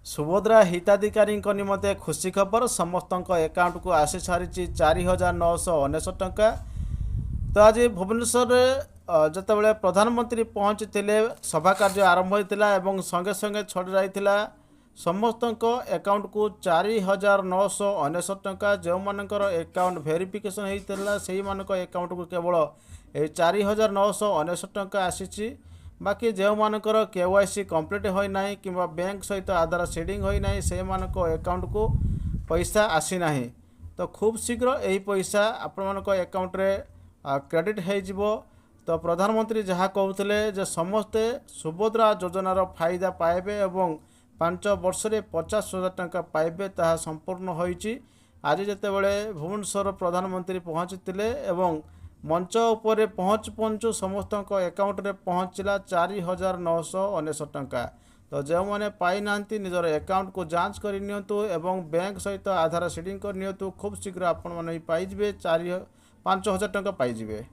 सुभद्रा हिताधिकारी निमंते खुशी खबर समस्त एकाउंट को आसी सारी 4,919 टंका। तो आज भुवनेश्वर जितेबाला प्रधानमंत्री पहुँची सभा कार्य आरंभ होता और संगे संगे छड़ जाइला समस्त एकाउंट को 4,919 टंका। जो मानकर एकाउंट वेरिफिकेशन होता से एकाउंट को केवल 4,919 टंका आसी। बाकी जो मानकर KYC कंप्लीट होना कि बैंक सहित आधार सीडिंग होना से अकाउंट को पैसा आसी ना। तो खूब शीघ्र यही पैसा आपण अकाउंट रे क्रेडिट हो। तो प्रधानमंत्री जहाँ कहते समस्ते सुभद्रा योजनार फायदा पाइबे और 5 वर्ष रे 50,000 टंका पाइबे ताहा संपूर्ण होइछि। आज जितेबाला भुवनेश्वर प्रधानमंत्री पहुँचते और मंच उपरे पहुँचु समस्त अकाउंट रे पहुँचला 4,919 टंका। तो जो मैंने पाई ना निजर अकाउंट को जांच कर नियंतु एवं बैंक सहित आधार सीडिंग कर नियंतु। खूब शीघ्र आपण मैंने पाइबे 5,000 टंका पाइबे।